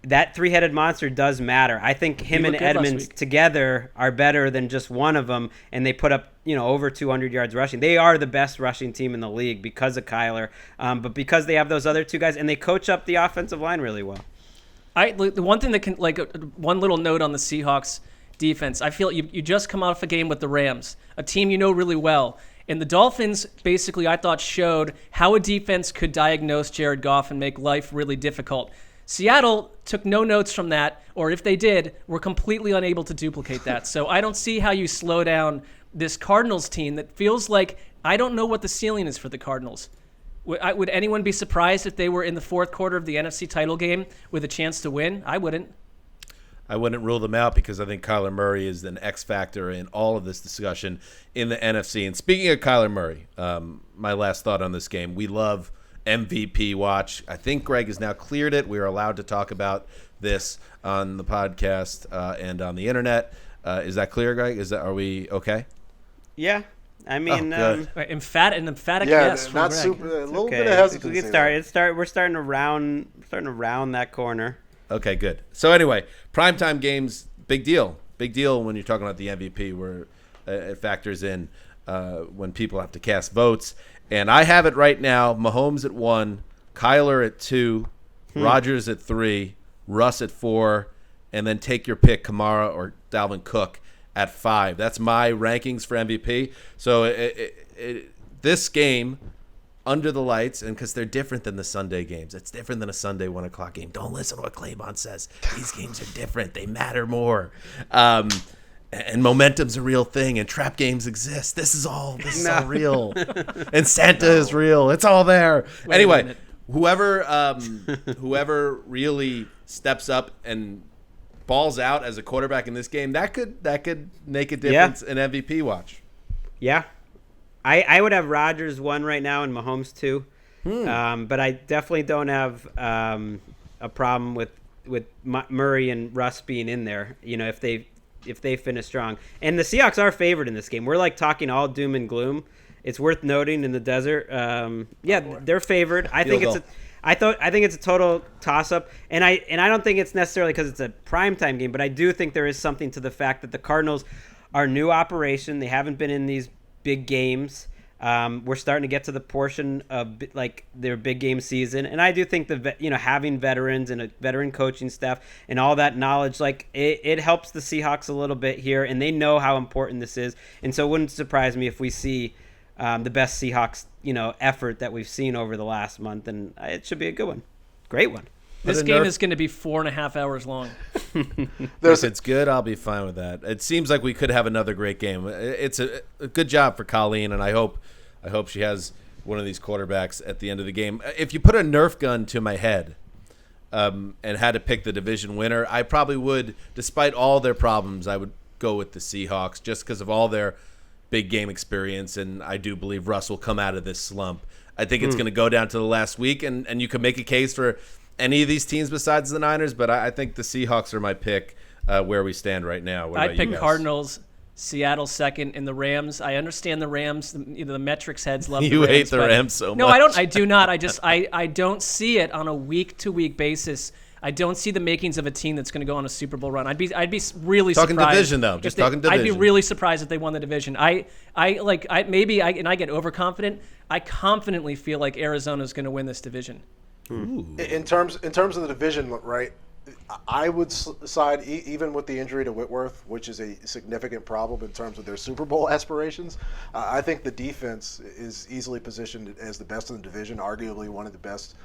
that three-headed monster does matter. I think him and Edmonds together are better than just one of them, and they put up over 200 yards rushing. They are the best rushing team in the league because of Kyler, but because they have those other two guys, and they coach up the offensive line really well. The one thing that can, one little note on the Seahawks defense, I feel you just come off a game with the Rams, a team you know really well. And the Dolphins basically, I thought, showed how a defense could diagnose Jared Goff and make life really difficult. Seattle took no notes from that, or if they did, were completely unable to duplicate that. So I don't see how you slow down this Cardinals team that feels like I don't know what the ceiling is for the Cardinals. Would anyone be surprised if they were in the fourth quarter of the NFC title game with a chance to win? I wouldn't. I wouldn't rule them out because I think Kyler Murray is an X factor in all of this discussion in the NFC. And speaking of Kyler Murray, my last thought on this game, we love MVP watch. I think Greg has now cleared it. We are allowed to talk about this on the podcast and on the internet. Is that clear, Greg? Are we okay? Yeah. I mean, emphatic yeah, yes. Not Greg. super. A little okay. bit of hesitancy. We can start. We're starting to round that corner. Okay, good. So anyway, primetime games, big deal. Big deal when you're talking about the MVP, where it factors in when people have to cast votes. And I have it right now: Mahomes at 1, Kyler at 2, Rodgers at 3, Russ at 4, and then take your pick, Kamara or Dalvin Cook at 5. That's my rankings for MVP. So this game, under the lights, and because they're different than the Sunday games. It's different than a Sunday 1 o'clock game. Don't listen to what Claybon says. These games are different. They matter more. And momentum's a real thing, and trap games exist. This is all real. And Santa is real. It's all there. Anyway, whoever really steps up and balls out as a quarterback in this game, that could make a difference in MVP watch. Yeah. I would have Rodgers 1 right now and Mahomes 2. But I definitely don't have a problem with Murray and Russ being in there, if they finish strong. And the Seahawks are favored in this game. We're talking all doom and gloom. It's worth noting in the desert. They're favored. I think it's a total toss-up, and I don't think it's necessarily because it's a primetime game, but I do think there is something to the fact that the Cardinals are new operation. They haven't been in these big games. We're starting to get to the portion of their big game season, and I do think having veterans and a veteran coaching staff and all that knowledge, it helps the Seahawks a little bit here, and they know how important this is, and so it wouldn't surprise me if we see the best Seahawks effort that we've seen over the last month, and it should be a good one, great one. This game is going to be 4.5 hours long. If it's good, I'll be fine with that. It seems like we could have another great game. It's a good job for Colleen, and I hope she has one of these quarterbacks at the end of the game. If you put a Nerf gun to my head and had to pick the division winner, I probably would, despite all their problems, I would go with the Seahawks just because of all their big game experience, and I do believe Russ will come out of this slump. I think it's going to go down to the last week, and you could make a case for any of these teams besides the Niners, but I think the Seahawks are my pick where we stand right now. I'd pick Cardinals, Seattle second, and the Rams. I understand the Rams. The metrics heads love the Rams. You hate the Rams so much. No, I don't. I do not. I don't see it on a week-to-week basis. I don't see the makings of a team that's going to go on a Super Bowl run. I'd be really talking surprised. Division though. Just talking division. I'd be really surprised if they won the division. I get overconfident. I confidently feel like Arizona's going to win this division. Ooh. In terms of the division, right? I would side even with the injury to Whitworth, which is a significant problem in terms of their Super Bowl aspirations. I think the defense is easily positioned as the best in the division, arguably one of the best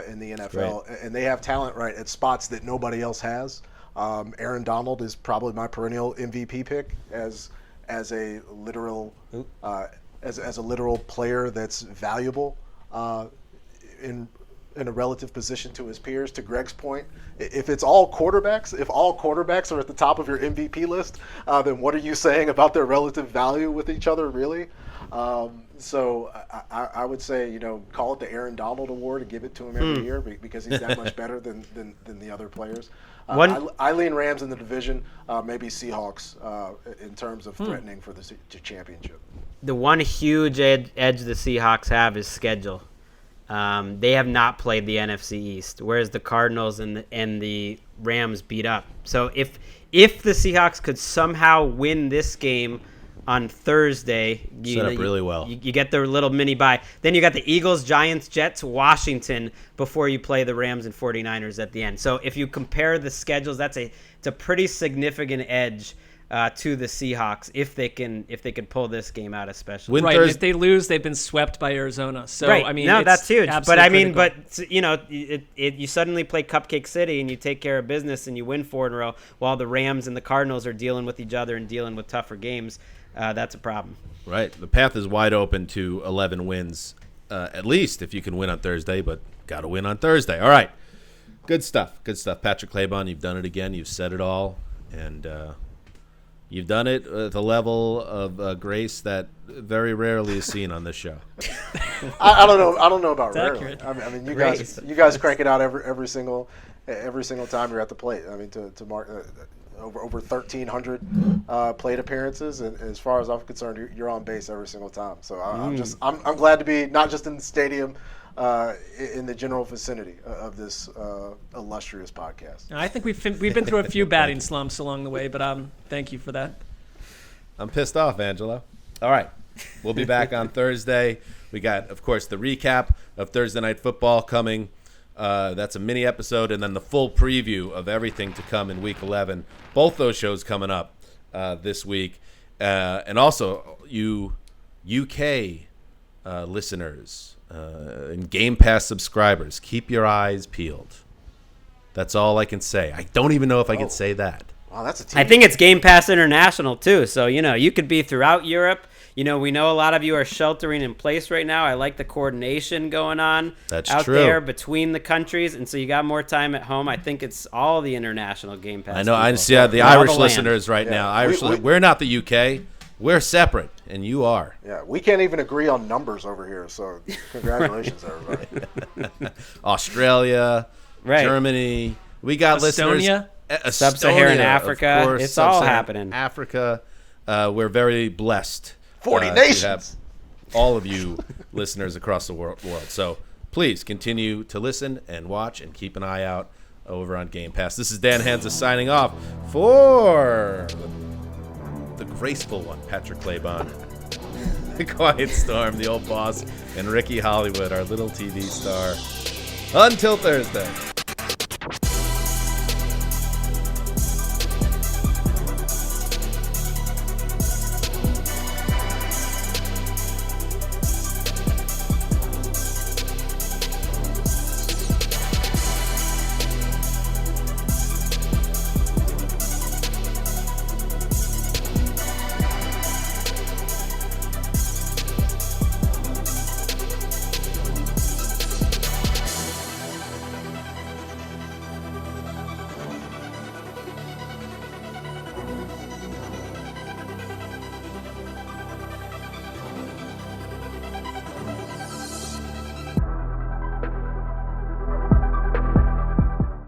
in the NFL, and they have talent right at spots that nobody else has. Aaron Donald is probably my perennial MVP pick as a literal as a literal player that's valuable in a relative position to his peers. To Greg's point, if all quarterbacks are at the top of your MVP list, then what are you saying about their relative value with each other, really? So I would say, call it the Aaron Donald Award and give it to him every year because he's that much better than the other players. I lean Rams in the division, maybe Seahawks in terms of threatening for the championship. The one huge edge the Seahawks have is schedule. They have not played the NFC East, whereas the Cardinals and the Rams beat up. So if the Seahawks could somehow win this game on Thursday, set up really well. You get their little mini bye. Then you got the Eagles, Giants, Jets, Washington before you play the Rams and 49ers at the end. So if you compare the schedules, it's a pretty significant edge to the Seahawks if they can pull this game out, especially. Right. If they lose, they've been swept by Arizona. So right. I mean, no, that's huge. But critical. You suddenly play Cupcake City and you take care of business and you win 4 in a row, while the Rams and the Cardinals are dealing with each other and dealing with tougher games. That's a problem. Right. The path is wide open to 11 wins, at least if you can win on Thursday, but got to win on Thursday. All right. Good stuff. Good stuff. Patrick Claybon, you've done it again. You've said it all. And you've done it at a level of grace that very rarely is seen on this show. I don't know about It's rarely. accurate. I mean, you guys crank it out every single time you're at the plate. I mean, to mark over 1,300 plate appearances, and as far as I'm concerned, you're on base every single time. So I'm glad to be not just in the stadium, in the general vicinity of this illustrious podcast. I think we've been through a few batting slumps along the way, but thank you for that. I'm pissed off, Angelo. All right. We'll be back on Thursday. We got, of course, the recap of Thursday Night Football coming. That's a mini episode, and then the full preview of everything to come in Week 11. Both those shows coming up this week. And also, you UK listeners and Game Pass subscribers, keep your eyes peeled. That's all I can say. I don't even know if I can say that. Wow, that's a team. I think it's Game Pass International, too. So, you could be throughout Europe. We know a lot of you are sheltering in place right now. I like the coordination going on out there between the countries. And so you got more time at home. I think it's all the international Game Pass. I know. people. I see the Irish listeners right now. We're not the UK. We're separate, and you are. Yeah, we can't even agree on numbers over here. So congratulations, everybody. Australia, Germany. We got Estonia? listeners. Sub-Saharan Africa. Of course, it's all Sub-Saharan happening. Africa. We're very blessed. 40 nations. To have all of you listeners across the world. So please continue to listen and watch and keep an eye out over on Game Pass. This is Dan Hansa signing off for the graceful one, Patrick Claybon, the Quiet Storm, the old boss, and Ricky Hollywood, our little TV star. Until Thursday.